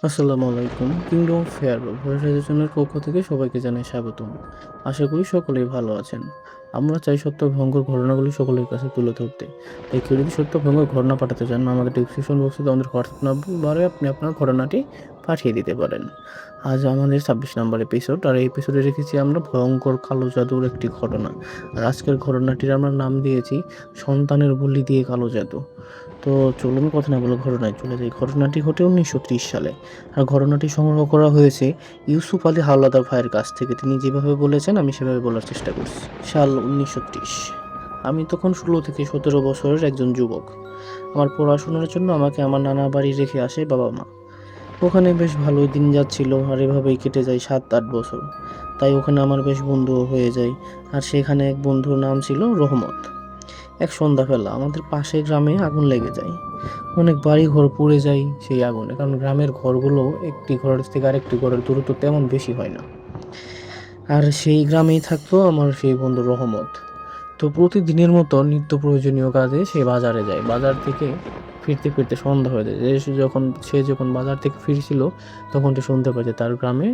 আসসালামু আলাইকুম। Kingdom of fair voice সাজেশনের পক্ষ থেকে সবাইকে জানাই স্বাগতম। আশা করি সকলেই ভালো আছেন। আমরা চাই সত্য ভয়ঙ্কর ঘটনাগুলি সকলের কাছে তুলে ধরতে। তাই কেউ যদি সত্য ভয়ঙ্কর ঘটনা পাঠাতে চান, আমাদের ডিসক্রিপশন বক্সে আমাদের হোয়াটসঅ্যাপ নাম্বারে আপনি আপনার ঘটনাটি পাঠিয়ে দিতে পারেন। আজ আমাদের ২৬ নম্বর এপিসোড, আর এই এপিসোডে রেখেছি আমরা ভয়ঙ্কর কালো জাদুর একটি ঘটনা। আর আজকের ঘটনাটির আমরা নাম দিয়েছি সন্তানের বলি দিয়ে কালো জাদু। তো চলুন কথা না বলে ঘটনায় চলে যাই। ঘটনাটি ঘটে ১৯৩০ সালে। আর ঘটনাটি সংগ্রহ করা হয়েছে ইউসুফ আলী হাওলাদার ভাইয়ের কাছ থেকে। তিনি যেভাবে বলেছেন আমি সেভাবে বলার চেষ্টা করছি। সাল ১৯৩০। আমি তখন ১৬ থেকে ১৭ বছরের একজন যুবক। আমার পড়াশোনার জন্য আমাকে আমার নানা বাড়ি রেখে আসে বাবা মা। ওখানে বেশ ভালোই দিন যাচ্ছিল, আর এভাবেই কেটে যায় ৭-৮ বছর। তাই ওখানে আমার বেশ বন্ধুও হয়ে যায়। আর সেখানে এক বন্ধুর নাম ছিল রহমত। এক সন্ধ্যাবেলা আমাদের পাশের গ্রামে আগুন লেগে যায়। অনেক বাড়ি ঘর পুড়ে যায় সেই আগুনে, কারণ গ্রামের ঘরগুলো একটি ঘরের থেকে আরেকটি ঘরের দূরত্ব তেমন বেশি হয় না। আর সেই গ্রামেই থাকতো আমার সেই বন্ধু রহমত। তো প্রতিদিনের মতো নিত্য প্রয়োজনীয় কাজে সে বাজারে যায়। বাজার থেকে ফিরতে ফিরতে সন্ধ্যা হয়ে যায়। সে যখন বাজার থেকে ফিরছিল, তখন সে শুনতে পায় যে তার গ্রামে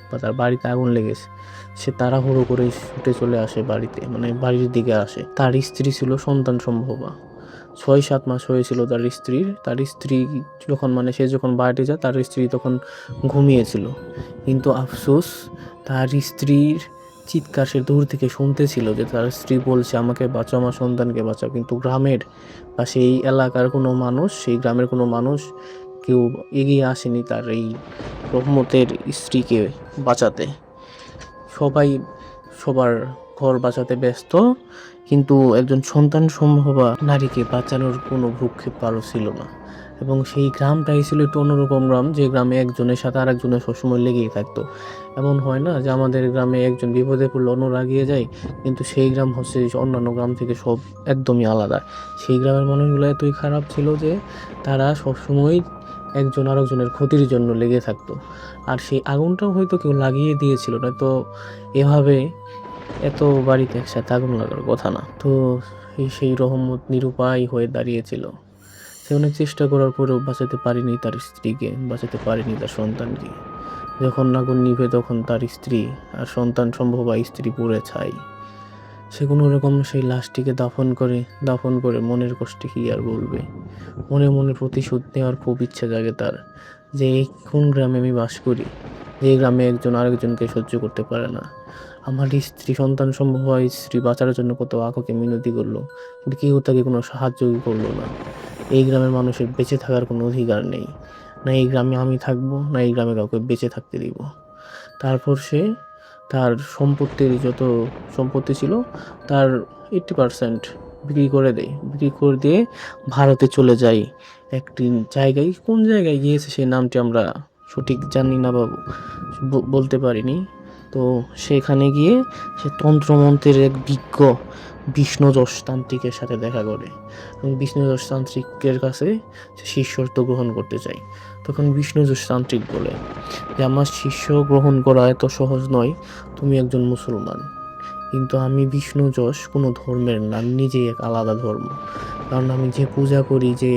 বা তার বাড়িতে আগুন লেগেছে। সে তাড়াহুড়ো করে ছুটে চলে আসে বাড়িতে, মানে বাড়ির দিকে আসে। তার স্ত্রী ছিল সন্তান সম্ভবা। ৬-৭ মাস হয়েছিল তার স্ত্রী সে যখন বাড়িতে যায়, তার স্ত্রী তখন ঘুমিয়েছিল। কিন্তু আফসোস, তার স্ত্রীর চিৎকার সে দূর থেকে শুনতেছিল যে তার স্ত্রী বলছে, আমাকে বাঁচাও, আমার সন্তানকে বাঁচাও। কিন্তু গ্রামের বা সেই এলাকার কোনো মানুষ, সেই গ্রামের কোনো মানুষ কেউ এগিয়ে আসেনি তার এই রহমতের স্ত্রীকে বাঁচাতে। সবাই সবার ঘর বাঁচাতে ব্যস্ত, কিন্তু একজন সন্তান সম্ভবা নারীকে বাঁচানোর কোনো ভ্রুক্ষেপ কারো ছিল না। এবং সেই গ্রামটাই ছিল একটু অন্যরকম গ্রাম, যে গ্রামে একজনের সাথে আরেকজনের সবসময় লেগেই থাকতো। এমন হয় না যে আমাদের গ্রামে একজন বিপদে পড়লে অন্যরা এগিয়ে যায়, কিন্তু সেই গ্রাম হচ্ছে অন্যান্য গ্রাম থেকে সব একদমই আলাদা। সেই গ্রামের মানুষগুলো এতই খারাপ ছিল যে তারা সবসময় একজন আরেকজনের ক্ষতির জন্য লেগে থাকতো। আর সেই আগুনটাও হয়তো কেউ লাগিয়ে দিয়েছিল, না তো এভাবে এত বাড়িতে একসাথে আগুন লাগার কথা না। তো সেই রহমত নিরুপায় হয়ে দাঁড়িয়েছিল। সে অনেক চেষ্টা করার পরেও বাঁচাতে পারেনি তার স্ত্রীকে, বাঁচাতে পারেনি তার সন্তানকে। যখন আগুন নিভে তখন তার স্ত্রী আর সন্তান সম্ভবা স্ত্রী পুড়ে ছাই। সে কোনো রকম সেই লাশটিকে দাফন করে মনের কষ্টে কি আর বলবে। মনে মনে প্রতিশোধ নেওয়ার খুব ইচ্ছা জাগে তার, যে এই কোন গ্রামে আমি বাস করি, যে গ্রামে একজন আরেকজনকে সহ্য করতে পারে না। আমার স্ত্রী, সন্তান সম্ভব হয় স্ত্রী বাঁচার জন্য কত আকুতি মিনতি করলো, কিন্তু কেউ তাকে কোনো সাহায্যই করলো না। এই গ্রামের মানুষের বেঁচে থাকার কোনো অধিকার নেই। না এই গ্রামে আমি থাকবো, না এই গ্রামে কাউকে বেঁচে থাকতে দিব। তারপর সে তার সম্পত্তির যত সম্পত্তি ছিল তার 80% বিক্রি করে দেয়। বিক্রি করে দিয়ে ভারতে চলে যায় একটি জায়গায়। কোন জায়গায় গিয়েছে সেই নামটি আমরা সঠিক জানি না বাবু, বলতে পারিনি। তো সেখানে গিয়ে সে তন্ত্রমন্ত্রের এক বিজ্ঞ বিষ্ণুযশ তান্ত্রিকের সাথে দেখা করে, এবং বিষ্ণুযশ তান্ত্রিকের কাছে সে শিষ্যত্ব গ্রহণ করতে চায়। তখন বিষ্ণুযশ তান্ত্রিক বলে যে আমার শিষ্য গ্রহণ করা এত সহজ নয়, তুমি একজন মুসলমান। কিন্তু আমি বিষ্ণু যশ কোনো ধর্মের না, আমি নিজেই এক আলাদা ধর্ম। কারণ আমি যে পূজা করি, যে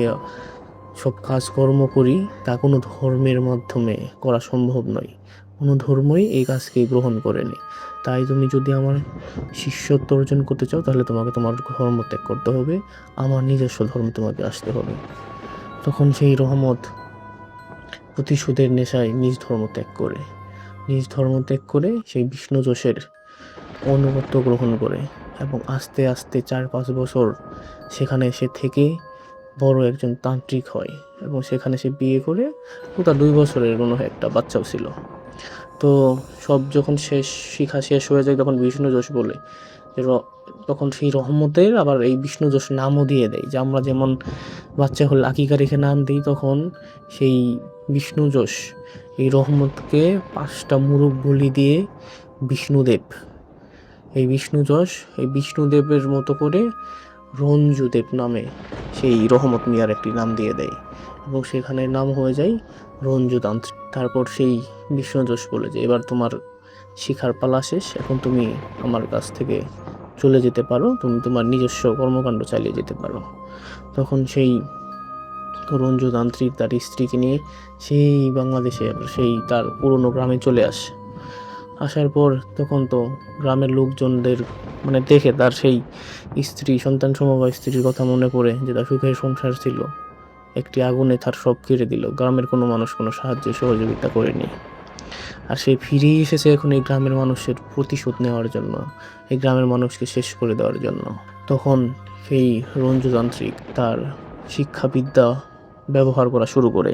সব কাজকর্ম করি, তা কোনো ধর্মের মাধ্যমে করা সম্ভব নয়। কোনো ধর্মই এই কাজকে গ্রহণ করেনি। তাই তুমি যদি আমার শিষ্যত্ব অর্জন করতে চাও, তাহলে তোমাকে তোমার ধর্ম ত্যাগ করতে হবে, আমার নিজস্ব ধর্মে তোমাকে আসতে হবে। তখন সেই রহমত প্রতিশোধের নেশায় নিজ ধর্ম ত্যাগ করে সেই বিষ্ণু যশের অনুগত্য গ্রহণ করে, এবং আস্তে আস্তে ৪-৫ বছর সেখানে সে থেকে বড় একজন তান্ত্রিক হয়। এবং সেখানে সে বিয়ে করে, ও তার ২ বছরের কোনো একটা বাচ্চাও ছিল। তো সব যখন শিক্ষা শেষ হয়ে যায়, তখন বিষ্ণু যশ বলে যে তখন সেই রহমতের আবার এই বিষ্ণু যশ নামও দিয়ে দেয়, যে আমরা যেমন বাচ্চা হলে আকিকা রেখে নাম দিই, তখন সেই বিষ্ণু যশ এই রহমতকে ৫টা মুরগ বলি দিয়ে বিষ্ণুদেব, এই বিষ্ণুদেবের মতো করে রঞ্জুদেব নামে সেই রহমত মিয়ার একটি নাম দিয়ে দেয়, এবং সেখানে নাম হয়ে যায় রঞ্জুতান্ত্রিক। তারপর সেই বিষ্ণু যশ বলে যে এবার তোমার শিখার পালা শেষ, এখন তুমি আমার কাছ থেকে চলে যেতে পারো, তুমি তোমার নিজস্ব কর্মকাণ্ড চালিয়ে যেতে পারো। তখন সেই তো রঞ্জুতান্ত্রিক তার স্ত্রীকে নিয়ে সেই বাংলাদেশে সেই তার পুরনো গ্রামে চলে আসে। আসার পর তখন তো গ্রামের লোকজনদের মানে দেখে তার সেই স্ত্রী সন্তান সমবা স্ত্রীর কথা মনে পড়ে, যে তার সুখের সংসার ছিল, একটি আগুনে তার সব কেড়ে দিল। গ্রামের কোনো মানুষ কোনো সাহায্য সহযোগিতা করেনি। আর সে ফিরেই এসেছে এখন এই গ্রামের মানুষের প্রতিশোধ নেওয়ার জন্য, এই গ্রামের মানুষকে শেষ করে দেওয়ার জন্য। তখন সেই রঞ্জুতান্ত্রিক তার শিক্ষাবিদ্যা ব্যবহার করা শুরু করে।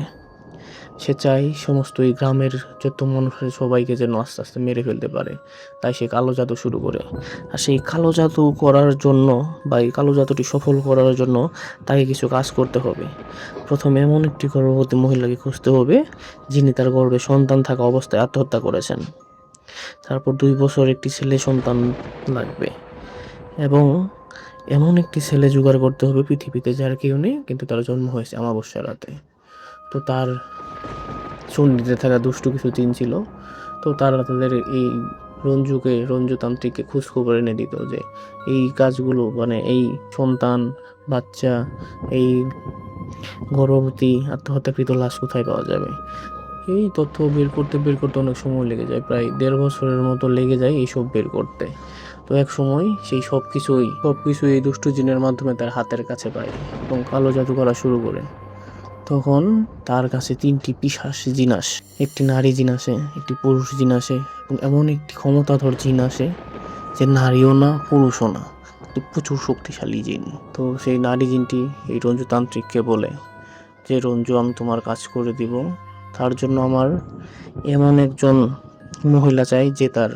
সে চায় সমস্ত এই গ্রামের যত মানুষের সবাইকে যেন আস্তে আস্তে মেরে ফেলতে পারে। তাই সে কালো জাদু শুরু করে। আর সেই কালো জাদু করার জন্য বা এই কালো জাদুটি সফল করার জন্য তাকে কিছু কাজ করতে হবে। প্রথমে এমন একটি গর্ভবতী মহিলাকে খুঁজতে হবে যিনি তার গর্ভে সন্তান থাকা অবস্থায় আত্মহত্যা করেছেন। তারপর 2 বছর একটি ছেলে সন্তান লাগবে, এবং এমন একটি ছেলে জোগাড় করতে হবে পৃথিবীতে যার কেউ নেই, কিন্তু তার জন্ম হয়েছে অমাবস্যার রাতে। তো তার চণ্ডীতে থাকা দুষ্টু কিছু জিন ছিল, তো তারা তাদের এই রঞ্জুতান্ত্রিককে খোঁজখবর এনে দিত যে এই কাজগুলো মানে এই সন্তান, বাচ্চা, এই গর্ভবতী আত্মহত্যাকৃত লাশ কোথায় পাওয়া যাবে। এই তথ্য বের করতে অনেক সময় লেগে যায়, প্রায় 1.5 বছরের মতো লেগে যায় এইসব বের করতে। তো এক সময় সেই সব কিছুই এই দুষ্টু জিনের মাধ্যমে তার হাতের কাছে পায় এবং কালো জাদু করা শুরু করে। তখন তার কাছে 3টি পিশাচ জিন আসে, একটি নারী জিন আসে, একটি পুরুষ জিন আসে, এবং এমন একটি ক্ষমতাধর জিন আসে যে নারীও না পুরুষও না, কিন্তু প্রচুর শক্তিশালী জিন। তো সেই নারী জিনটি এই রঞ্জুতান্ত্রিককে বলে যে রঞ্জু, আমি তোমার কাজ করে দিব, তার জন্য আমার এমন একজন মহিলা চাই যে তার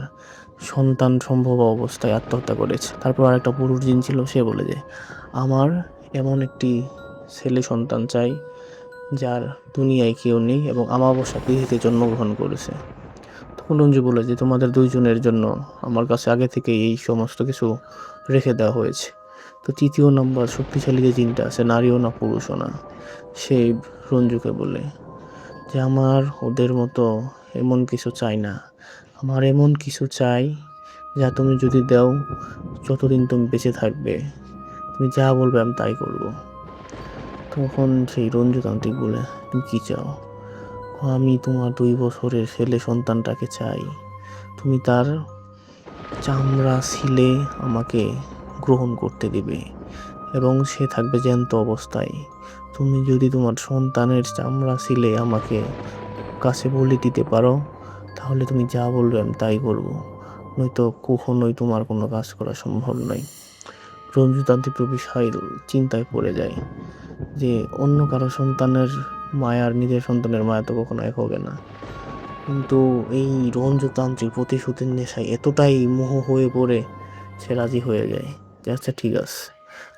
সন্তান সম্ভব অবস্থায় আত্মহত্যা করেছে। তারপর আরেকটা পুরুষ জিন ছিল, সে বলে যে আমার এমন একটি ছেলে সন্তান চাই যার দুনিয়ায় কেউ নেই এবং অমাবস্যা তিথিতে জন্মগ্রহণ করেছে। তখন রঞ্জু বলে যে তোমাদের দুইজনের জন্য আমার কাছে আগে থেকে এই সমস্ত কিছু রেখে দেওয়া হয়েছে। তো 3য় নাম্বার শক্তিশালী যে জিনটা আছে, নারীও না পুরুষও না, সে রঞ্জুকে বলে যে আমার ওদের মতো এমন কিছু চাই না, আমার এমন কিছু চাই যা তুমি যদি দাও, যতদিন তুমি বেঁচে থাকবে, তুমি যা বলবে আমি তাই করব। তখন সেই রঞ্জুতান্ত্রিক বলে, তুমি কি চাও? আমি তোমার 2 বছরের ছেলে সন্তানটাকে চাই, তুমি তার চামড়া ছিলে আমাকে গ্রহণ করতে দিবে এবং সে থাকবে জ্যান্ত অবস্থায়। তুমি যদি তোমার সন্তানের চামড়া ছিলে আমাকে কাছে বলে দিতে পারো, তাহলে তুমি যা বলবে আমি তাই করব, নয়তো কখনোই তোমার কোনো কাজ করা সম্ভব নয়। রঞ্জুতান্ত্রিক বিশাল চিন্তায় পড়ে যায় যে অন্য কারো সন্তানের মায়া আর নিজের সন্তানের মায়া তো কখনো এক হবে না। কিন্তু এই রঞ্জুতান্ত্রিক প্রতিশোধের নেশায় এতটাই মোহ হয়ে পড়ে সে রাজি হয়ে যায় যে আচ্ছা ঠিক আছে,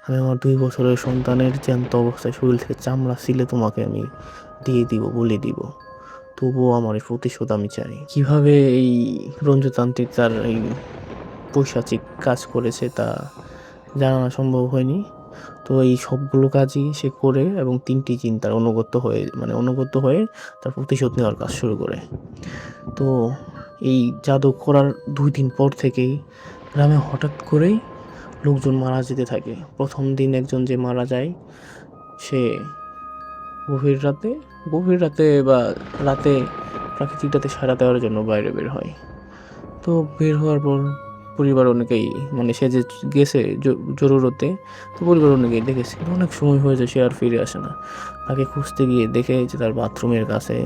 আমি আমার 2 বছরের সন্তানের জ্যান্ত অবস্থায় শরীর থেকে চামড়া ছিলে তোমাকে আমি দিয়ে দিব, বলে দিব, তবুও আমার এই প্রতিশোধ আমি চাই। কিভাবে এই রঞ্জুতান্ত্রিক তার এই পৈশাচিক কাজ করেছে তা জানা সম্ভব হয়নি। তো এই সবগুলো কাজই সে করে এবং 3টি জিন তার অনুগত হয়ে তার প্রতিশোধ নেওয়ার কাজ শুরু করে। তো এই জাদু করার 2 দিন পর থেকেই গ্রামে হঠাৎ করেই লোকজন মারা যেতে থাকে। প্রথম দিন একজন যে মারা যায়, সে গভীর রাতে বা রাতে প্রাকৃতিক রাতে সাড়া দেওয়ার জন্য বাইরে বের হয়। তো বের হওয়ার পর পরিবার অনেকেই মানে সে যে গেছে জরুরতে, তো পরিবার অনেকেই দেখেছে, কিন্তু অনেক সময় হয়ে যায় সে আর ফিরে আসে না। তাকে খুঁজতে গিয়ে দেখে যে তার বাথরুমের কাছে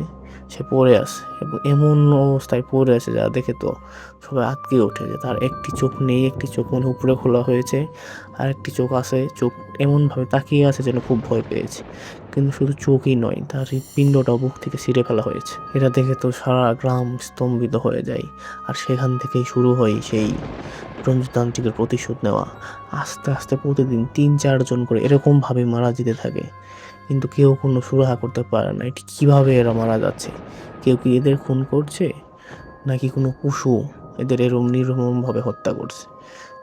সে পড়ে আছে, এবং এমন অবস্থায় পড়ে আছে যা দেখে তো সবাই আটকে ওঠে যে তার একটি চোখ নেই, একটি চোখ মনে উপরে খোলা হয়েছে, আর একটি চোখ আছে, চোখ এমনভাবে তাকিয়ে আছে যেন খুব ভয় পেয়েছে। কিন্তু শুধু চোখই নয়, তার হৃৎপিণ্ডটাও বুক থেকে ছিঁড়ে ফেলা হয়েছে। এটা দেখে তো সারা গ্রাম স্তম্ভিত হয়ে যায়। আর সেখান থেকেই শুরু হয় সেই রঞ্জুতান্ত্রিকের প্রতিশোধ নেওয়া। আস্তে আস্তে প্রতিদিন 3-4 জন করে এরকমভাবে মারা যেতে থাকে, কিন্তু কেউ কোনো সুরাহা করতে পারে না এটি কীভাবে এরা মারা যাচ্ছে। কেউ কি এদের খুন করছে, নাকি কোনো পশু এদের এরম নির্মমভাবে হত্যা করছে।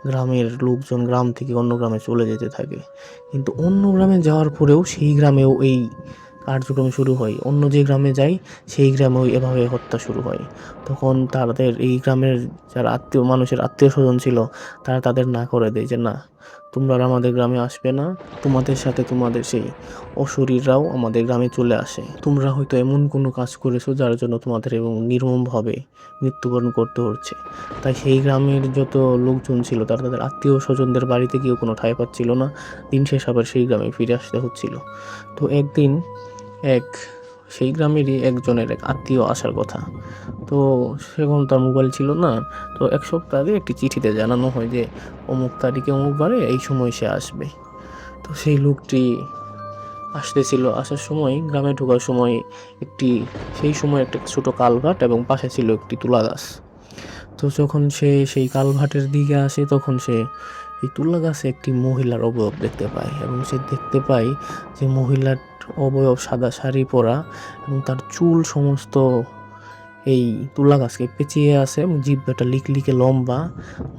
গ্রামের লোকজন গ্রাম থেকে অন্য গ্রামে চলে যেতে থাকে, কিন্তু অন্য গ্রামে যাওয়ার পরেও সেই গ্রামেও এই কার্যক্রম শুরু হয়। অন্য যে গ্রামে যায় সেই গ্রামেও এভাবে হত্যা শুরু হয়। তখন তাদের এই গ্রামের যারা মানুষের আত্মীয় স্বজন ছিল, তারা তাদের না করে দেয় যে না, তোমরা আর আমাদের গ্রামে আসবে না, তোমাদের সাথে তোমাদের সেই অশরীররাও আমাদের গ্রামে চলে আসে। তোমরা হয়তো এমন কোনো কাজ করেছো যার জন্য তোমাদের এবং নির্মমভাবে মৃত্যুবরণ করতে হচ্ছে। তাই সেই গ্রামের যত লোকজন ছিল তারা তাদের আত্মীয় স্বজনদের বাড়িতে গিয়েও কোনো ঠাঁই পাচ্ছিল না, দিন শেষ আবার সেই গ্রামে ফিরে আসতে হচ্ছিল। তো একদিন সেই গ্রামেরই একজনের এক আত্মীয় আসার কথা। তো সেখন তার মোবাইল ছিল না। তো এক সপ্তাহ আগে একটি চিঠিতে জানানো হয় যে অমুক তারিখে অমুক বারে এই সময় সে আসবে। তো সেই লোকটি আসতেছিল, আসার সময় গ্রামে ঢোকার সময় সেই সময় একটা ছোট কালভার্ট এবং পাশে ছিল একটি তুলা গাছ। তো যখন সে সেই কালভার্টের দিকে আসে তখন সে এই তুলা গাছে একটি মহিলার অবয়ব দেখতে পায় এবং সে দেখতে পায় যে মহিলার অবয়ব সাদা শাড়ি পরা এবং তার চুল সমস্ত এই তুলা গাছকে পেঁচিয়ে আছে এবং জিহ্বাটা লিকলিকে লম্বা,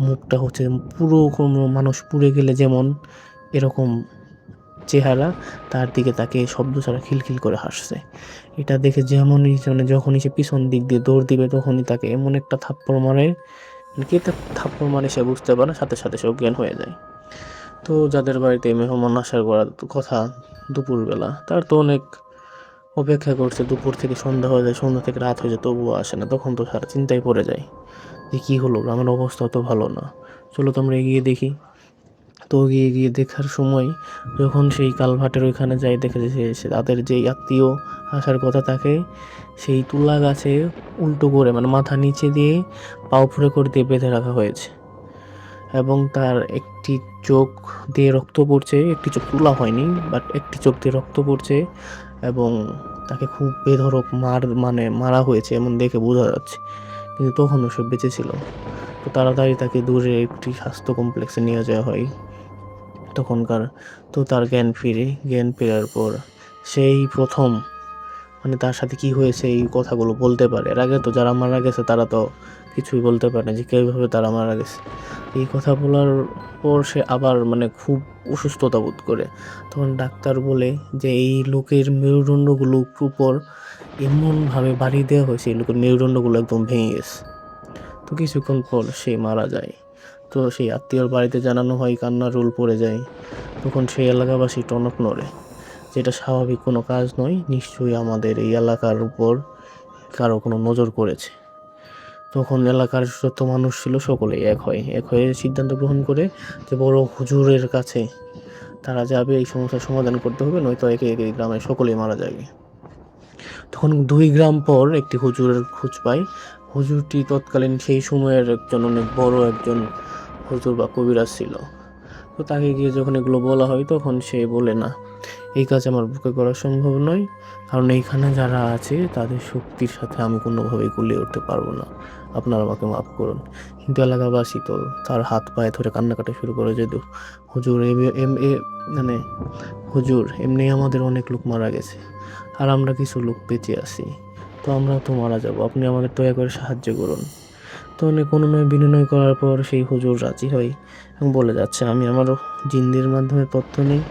মুখটা হচ্ছে পুরো কোনো মানুষ পুড়ে গেলে যেমন এরকম চেহারা, তার দিকে তাকে শব্দ ছাড়া খিলখিল করে হাসছে। এটা দেখে যখনই সে পিছন দিক দিয়ে দৌড় দিবে তখনই তাকে এমন একটা থাপ্পড় মারে, কে তার থাপ্পড় মারে সে বুঝতে পারে, সাথে সাথে সে অজ্ঞান হয়ে যায়। তো যাদের বাড়িতে মেহমান আসার কথা দুপুরবেলা, তার তো অনেক অপেক্ষা করছে, দুপুর থেকে সন্ধ্যা হয়ে যায়, সন্ধ্যা থেকে রাত হয়ে যায়, তবুও আসে না। তখন তো সারা চিন্তায় পড়ে যায় যে কী হলো, আমার অবস্থা তো ভালো না, চলো তো আমরা এগিয়ে দেখি। তো এগিয়ে গিয়ে দেখার সময় যখন সেই কালভার্টের ওইখানে যাই, দেখে যে তাদের যেই আত্মীয় আসার কথা তাকে সেই তুলা গাছে উল্টো করে মানে মাথা নিচে দিয়ে পা উপরে করে দিয়ে বেঁধে রাখা হয়েছে এবং তার একটি চোখ দিয়ে রক্ত পড়ছে, একটি চোখ তোলা হয়নি বাট একটি চোখ দিয়ে রক্ত পড়ছে এবং তাকে খুব বেধড়ক মারা হয়েছে এমন দেখে বোঝা যাচ্ছে, কিন্তু তখনও সে বেঁচে ছিল। তো তাড়াতাড়ি তাকে দূরে একটি স্বাস্থ্য কমপ্লেক্সে নিয়ে যাওয়া হয় তখনকার। তো তার জ্ঞান ফেরার পর সেই প্রথম তার সাথে কি হয়েছে এই কথাগুলো বলতে পারে। এর আগে তো যারা মারা গেছে তারা তো কিছুই বলতে পারে না যে কীভাবে তারা মারা গেছে। এই কথা বলার পর সে আবার খুব অসুস্থতা বোধ করে। তখন ডাক্তার বলে যে এই লোকের মেরুদণ্ডগুলোর উপর এমনভাবে বাড়ি দেওয়া হয়েছে, এই লোকের মেরুদণ্ডগুলো একদম ভেঙে গেছে। তো কিছুক্ষণ পর সে মারা যায়। তো সেই আত্মীয়র বাড়িতে জানানো হয়, কান্নার রোল পড়ে যায়। তখন সেই এলাকাবাসী টনক নড়ে, যেটা স্বাভাবিক কোনো কাজ নয়, নিশ্চয়ই আমাদের এই এলাকার উপর কারো কোনো নজর পড়েছে। তখন এলাকার যত মানুষ ছিল সকলেই এক হয়ে সিদ্ধান্ত গ্রহণ করে যে বড় হুজুরের কাছে তারা যাবে, এই সমস্যার সমাধান করতে হবে, নয়তো একে একে গ্রামে সকলেই মারা যাবে। তখন 2 গ্রাম পর একটি হুজুরের খোঁজ পায়। হুজুরটি তৎকালীন সেই সময়ের অনেক বড় একজন হুজুর বা কবিরাজ ছিল। তো তাকে গিয়ে যখন এগুলো বলা হয় তখন সে বলে, না, এই কাজ আমার পক্ষে করা সম্ভব নয়, কারণ এইখানে যারা আছে তাদের শক্তির সাথে আমি কোনোভাবেই গুলিয়ে উঠতে পারবো না, আপনারা আমাকে মাফ করুন। কিন্তু এলাকাবাসী তো তার হাত পায়ে ধরে কান্নাকাটি শুরু করে যে হুজুর হুজুর এমনি আমাদের অনেক লোক মারা গেছে আর আমরা কিছু লোক বেঁচে আছি, তো আমরা তো মারা যাব, আপনি আমাদের দয়া করে সাহায্য করুন। তো অনেক অনুনয় বিনয় করার পর সেই হুজুর রাজি হয় এবং বলে যাচ্ছে, আমি আমারও জিন্দির মাধ্যমে তথ্য নিই,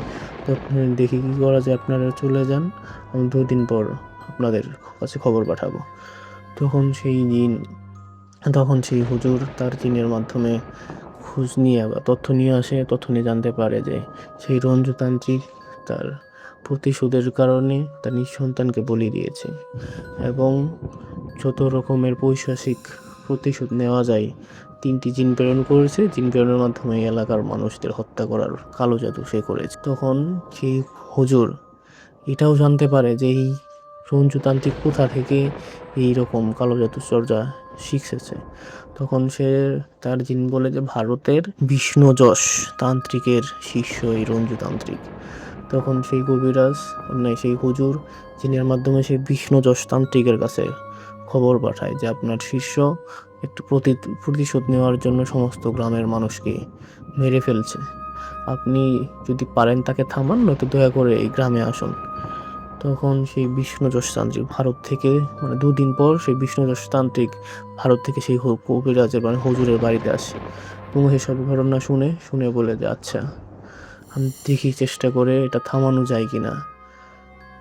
দেখি কী করা যায়, আপনারা চলে যান, আমি 2 দিন পর আপনাদের কাছে খবর পাঠাবো। তখন সেই হুজুর তার জিনের মাধ্যমে খোঁজ নিয়ে বা তথ্য নিয়ে আসে, তথ্য নিয়ে জানতে পারে যে সেই রঞ্জুতান্ত্রিক তার প্রতিশোধের কারণে তার নিঃসন্তানকে বলি দিয়েছে এবং যত রকমের পৈশাচিক প্রতিশোধ নেওয়া যায় 3টি জিন প্রেরণ করেছে। জিন প্রেরণের মাধ্যমে এলাকার মানুষদের হত্যা করার কালো জাদু সে করেছে। তখন সেই হুজুর এটাও জানতে পারে যে এই রঞ্জুতান্ত্রিক কোথা থেকে এই রকম কালো জাদু চর্চা শিখেছে। তখন সে তার জিন বলে যে ভারতের বিষ্ণুযশ তান্ত্রিকের শিষ্য এই রঞ্জুতান্ত্রিক। তখন সেই কবিরাজ সেই হুজুর জিনের মাধ্যমে সেই বিষ্ণুযশ তান্ত্রিকের কাছে খবর পাঠায় যে আপনার শিষ্য একটু প্রতিশোধ নেওয়ার জন্য সমস্ত গ্রামের মানুষকে মেরে ফেলছে, আপনি যদি পারেন তাকে থামান, নয়তো দয়া করে এই গ্রামে আসুন। তখন সেই বিষ্ণুযশ তান্ত্রিক ভারত থেকে 2 দিন পর সেই বিষ্ণুযশ তান্ত্রিক ভারত থেকে সেই কবিরাজের হুজুরের বাড়িতে আসে এবং সব ঘটনা শুনে বলে যে আচ্ছা, আমি দেখি চেষ্টা করে এটা থামানো যায় কিনা।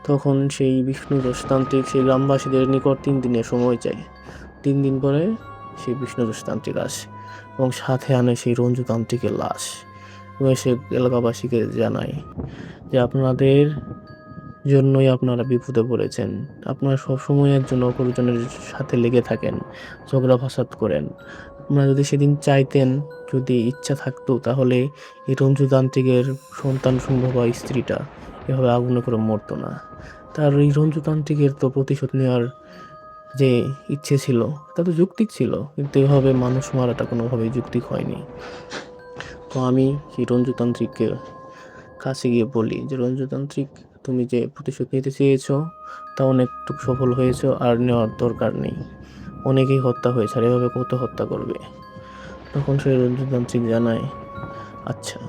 তখন সেই বিষ্ণুযশ তান্ত্রিক সেই গ্রামবাসীদের নিকট 3 দিনের সময় চায়। 3 দিন পরে সেই বিষ্ণুযশ তান্ত্রিক আসে এবং সাথে আনে সেই রঞ্জুতান্ত্রিকের লাশ এবং সে এলাকাবাসীকে জানায় যে আপনাদের জন্যই আপনারা বিপদে পড়েছেন। আপনারা সবসময় একজন অপরজনের সাথে লেগে থাকেন, ঝগড়া ফাসাদ করেন। আপনারা যদি সেদিন চাইতেন, যদি ইচ্ছা থাকতো, তাহলে এই রঞ্জুতান্ত্রিকের সন্তান সম্ভবা বা স্ত্রীটা এভাবে আগুনে করে মরতো না। তার এই রঞ্জুতান্ত্রিকের তো প্রতিশোধ নেওয়ার যে ইচ্ছে ছিল তা তো যৌক্তিক ছিল, কিন্তু এভাবে মানুষ মারাটা কোনোভাবেই যৌক্তিক হয়নি। তো আমি সেই রঞ্জুতান্ত্রিককে কাছে গিয়ে বলি যে, রঞ্জুতান্ত্রিক, তুমি যে প্রতিশোধ নিতে চেয়েছো তা অনেকটুকু সফল হয়েছো, আর নেওয়ার দরকার নেই। অনেকেই হত্যা হয়েছে, আর এভাবে কত হত্যা করবে? তখন সেই রঞ্জুতান্ত্রিক জানায়, আচ্ছা,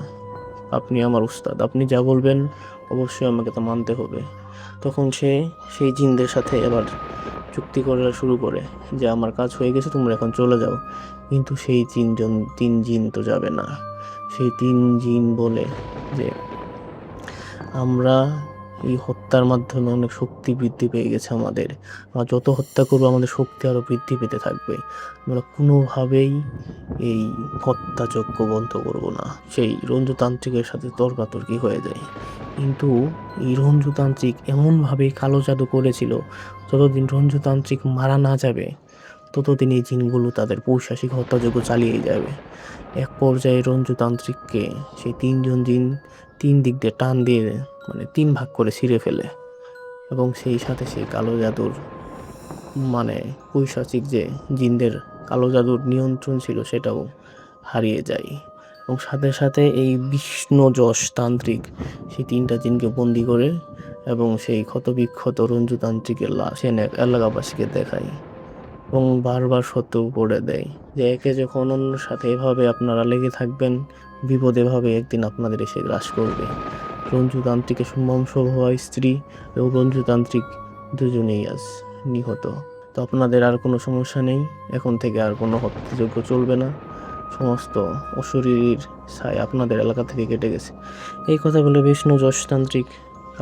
আপনি আমার উস্তাদ, আপনি যা বলবেন অবশ্যই আমাকে তা মানতে হবে। তখন সে সেই জিনদের সাথে এবার চুক্তি করা শুরু করে যে আমার কাজ হয়ে গেছে, তোমরা এখন চলে যাও। কিন্তু সেই তিন জিন তো যাবে না। সেই তিন জিন বলে যে আমরা এই হত্যার মাধ্যমে অনেক শক্তি বৃদ্ধি পেয়ে গেছে আমাদের। আমরা যত হত্যা করবো আমাদের শক্তি আরও বৃদ্ধি পেতে থাকবে। আমরা কোনোভাবেই এই হত্যাযজ্ঞ বন্ধ করব না। সেই রঞ্জুতান্ত্রিকের সাথে তর্কাতর্কি হয়ে যায়। কিন্তু এই রঞ্জুতান্ত্রিক এমনভাবে কালো জাদু করেছিল, যতদিন রঞ্জুতান্ত্রিক মারা না যাবে ততদিন এই জিনগুলো তাদের পৈশাচিক হত্যাযজ্ঞ চালিয়ে যাবে। এক পর্যায়ে রঞ্জুতান্ত্রিককে সেই তিনজন জিন তিন দিক দিয়ে টান দিয়ে মানে 3 ভাগ করে ছিঁড়ে ফেলে, এবং সেই সাথে সেই কালো জাদুর মানে পৈশাচিক যে জিনদের কালো জাদুর নিয়ন্ত্রণ ছিল সেটাও হারিয়ে যায়। এবং সাথে সাথে এই বিষ্ণু যশ তান্ত্রিক সেই 3টা জিনকে বন্দি করে এবং সেই ক্ষতবিক্ষত রঞ্জুতান্ত্রিকের লাশ এনে এলাকাবাসীকে দেখায় এবং বারবার সত্য করে দেয় যে একে যখন অন্যের সাথে এভাবে আপনারা লেগে থাকবেন, বিপদ এভাবে একদিন আপনাদের এসে গ্রাস করবে। রঞ্জুতান্ত্রিকের বংশোদ্ভূত স্ত্রী এবং রঞ্জুতান্ত্রিক দুজনেই আজ নিহত। তো আপনাদের আর কোনো সমস্যা নেই, এখন থেকে আর কোনো হত্যাযজ্ঞ চলবে না, সমস্ত অশরীরীর ছাই আপনাদের এলাকা থেকে কেটে গেছে। এই কথা বলে বিষ্ণু যশতান্ত্রিক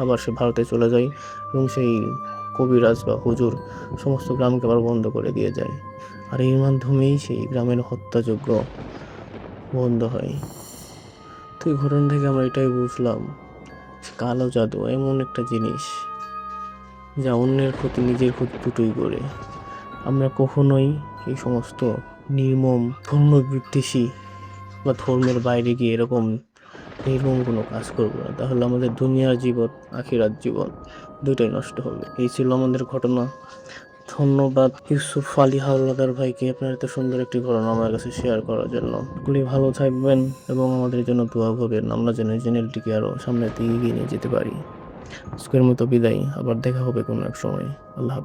আবার সে ভারতে চলে যায় এবং সেই কবিরাজ বা হুজুর সমস্ত গ্রামকে আবার বন্ধ করে দিয়ে যায়। আর এর মাধ্যমেই সেই গ্রামের হত্যাযজ্ঞ বন্ধ হয়। তো এই ঘটনা থেকে আমরা এটাই বুঝলাম, কালো জাদু এমন একটা জিনিস যা অন্যের ক্ষতি নিজের ক্ষতি দুটোই করে। আমরা কখনোই এই সমস্ত নির্মম ধর্মবিদ্বেষী বা ধর্মের বাইরে গিয়ে এরকম নির্মম কোনো কাজ করবো না, তাহলে আমাদের দুনিয়ার জীবন আখিরাত জীবন দুটোই নষ্ট হবে। এই ছিল আমাদের ঘটনা। ধন্যবাদ ইউসুফ আলী হাওলাদার ভাইকে আপনার এত সুন্দর একটি ঘটনা আমার কাছে শেয়ার করার জন্য। সকলেই ভালো থাকবেন এবং আমাদের জন্য দোয়া করবেন, আমরা যেন এই চ্যানেলটিকে আরও সামনের দিকে এগিয়ে নিয়ে যেতে পারি। আজকের মতো বিদায়, আবার দেখা হবে কোনো এক সময়। আল্লাহ হাফেজ।